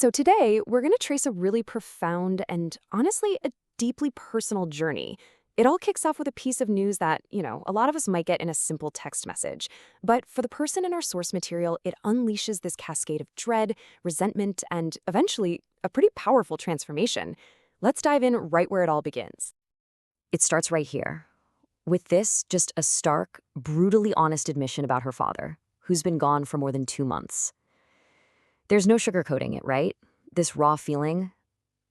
So today, we're going to trace a really profound and honestly, a deeply personal journey. It all kicks off with a piece of news that, a lot of us might get in a simple text message. But for the person in our source material, it unleashes this cascade of dread, resentment, and eventually a pretty powerful transformation. Let's dive in right where it all begins. It starts right here, with this just a stark, brutally honest admission about her father, who's been gone for more than 2 months. There's no sugarcoating it, right? This raw feeling.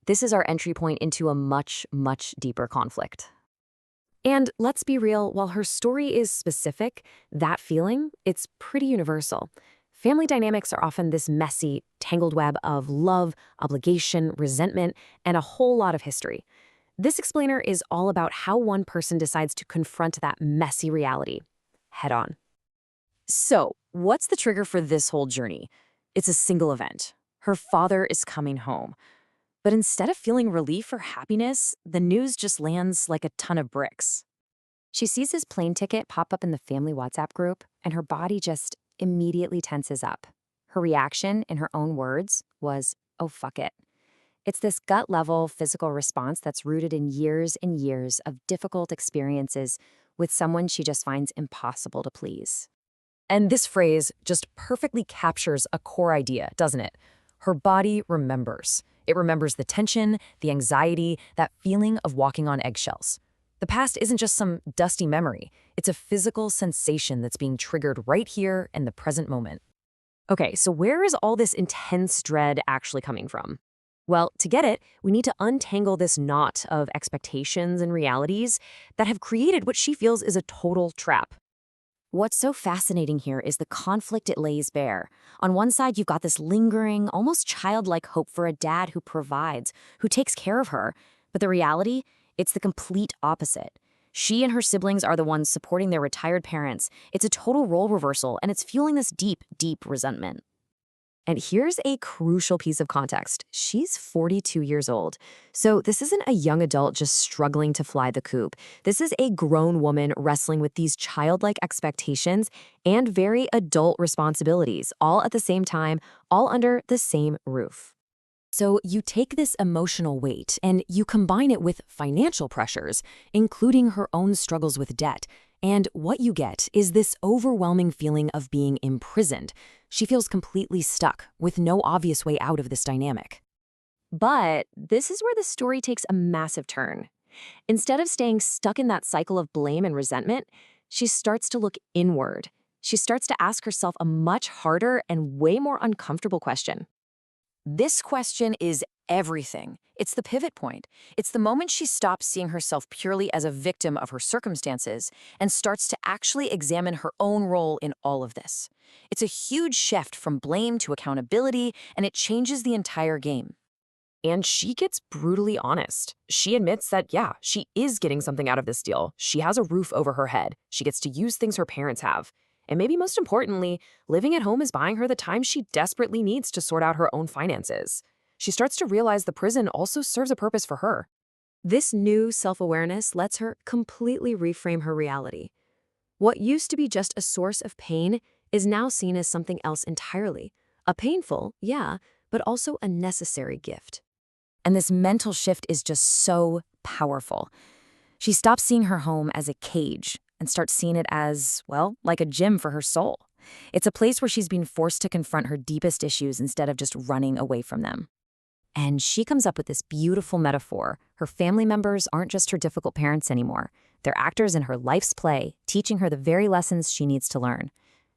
This is our entry point into a much, much deeper conflict. And let's be real, while her story is specific, that feeling, it's pretty universal. Family dynamics are often this messy, tangled web of love, obligation, resentment, and a whole lot of history. This explainer is all about how one person decides to confront that messy reality head on. So, what's the trigger for this whole journey? It's a single event. Her father is coming home. But instead of feeling relief or happiness, the news just lands like a ton of bricks. She sees his plane ticket pop up in the family WhatsApp group, and her body just immediately tenses up. Her reaction, in her own words, was, oh, fuck it. It's this gut-level physical response that's rooted in years and years of difficult experiences with someone she just finds impossible to please. And this phrase just perfectly captures a core idea, doesn't it? Her body remembers. It remembers the tension, the anxiety, that feeling of walking on eggshells. The past isn't just some dusty memory. It's a physical sensation that's being triggered right here in the present moment. Okay, so where is all this intense dread actually coming from? Well, to get it, we need to untangle this knot of expectations and realities that have created what she feels is a total trap. What's so fascinating here is the conflict it lays bare. On one side, you've got this lingering, almost childlike hope for a dad who provides, who takes care of her. But the reality, it's the complete opposite. She and her siblings are the ones supporting their retired parents. It's a total role reversal, and it's fueling this deep, deep resentment. And here's a crucial piece of context. She's 42 years old. So this isn't a young adult just struggling to fly the coop. This is a grown woman wrestling with these childlike expectations and very adult responsibilities, all at the same time, all under the same roof. So you take this emotional weight and you combine it with financial pressures, including her own struggles with debt, and what you get is this overwhelming feeling of being imprisoned. She feels completely stuck, with no obvious way out of this dynamic. But this is where the story takes a massive turn. Instead of staying stuck in that cycle of blame and resentment, she starts to look inward. She starts to ask herself a much harder and way more uncomfortable question. This question is everything. It's the pivot point. It's the moment she stops seeing herself purely as a victim of her circumstances and starts to actually examine her own role in all of this. It's a huge shift from blame to accountability, and it changes the entire game. And she gets brutally honest. She admits that, yeah, she is getting something out of this deal. She has a roof over her head. She gets to use things her parents have. And maybe most importantly, living at home is buying her the time she desperately needs to sort out her own finances. She starts to realize the prison also serves a purpose for her. This new self-awareness lets her completely reframe her reality. What used to be just a source of pain is now seen as something else entirely. A painful, yeah, but also a necessary gift. And this mental shift is just so powerful. She stops seeing her home as a cage and starts seeing it as, well, like a gym for her soul. It's a place where she's being forced to confront her deepest issues instead of just running away from them. And she comes up with this beautiful metaphor. Her family members aren't just her difficult parents anymore. They're actors in her life's play, teaching her the very lessons she needs to learn.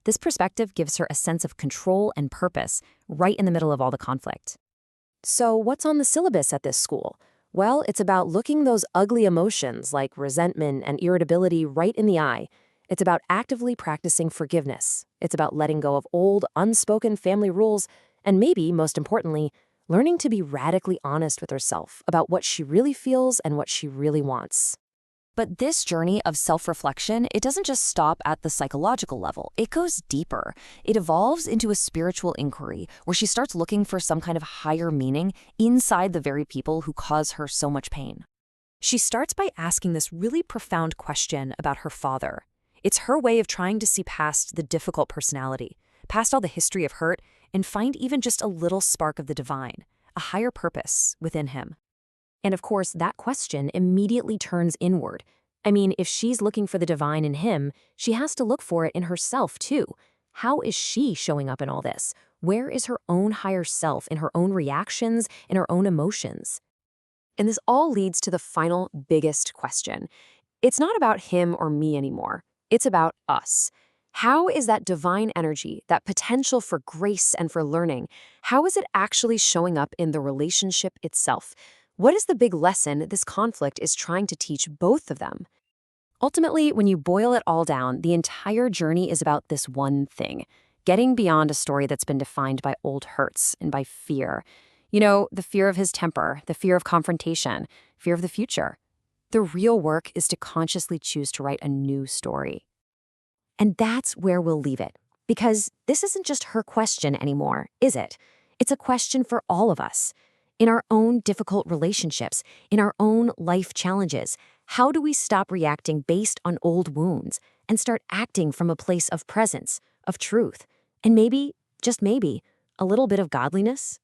This perspective gives her a sense of control and purpose right in the middle of all the conflict. So what's on the syllabus at this school? Well, it's about looking those ugly emotions like resentment and irritability right in the eye. It's about actively practicing forgiveness. It's about letting go of old, unspoken family rules, and maybe, most importantly, learning to be radically honest with herself about what she really feels and what she really wants. But this journey of self-reflection, it doesn't just stop at the psychological level. It goes deeper. It evolves into a spiritual inquiry where she starts looking for some kind of higher meaning inside the very people who cause her so much pain. She starts by asking this really profound question about her father. It's her way of trying to see past the difficult personality, past all the history of hurt, and find even just a little spark of the divine, a higher purpose within him. And of course, that question immediately turns inward. I mean, if she's looking for the divine in him, she has to look for it in herself too. How is she showing up in all this? Where is her own higher self in her own reactions, in her own emotions? And this all leads to the final biggest question. It's not about him or me anymore. It's about us. How is that divine energy, that potential for grace and for learning, how is it actually showing up in the relationship itself? What is the big lesson this conflict is trying to teach both of them? Ultimately, when you boil it all down, the entire journey is about this one thing: getting beyond a story that's been defined by old hurts and by fear. You know, the fear of his temper, the fear of confrontation, fear of the future. The real work is to consciously choose to write a new story. And that's where we'll leave it. Because this isn't just her question anymore, is it? It's a question for all of us. In our own difficult relationships, in our own life challenges, how do we stop reacting based on old wounds and start acting from a place of presence, of truth, and maybe, just maybe, a little bit of godliness?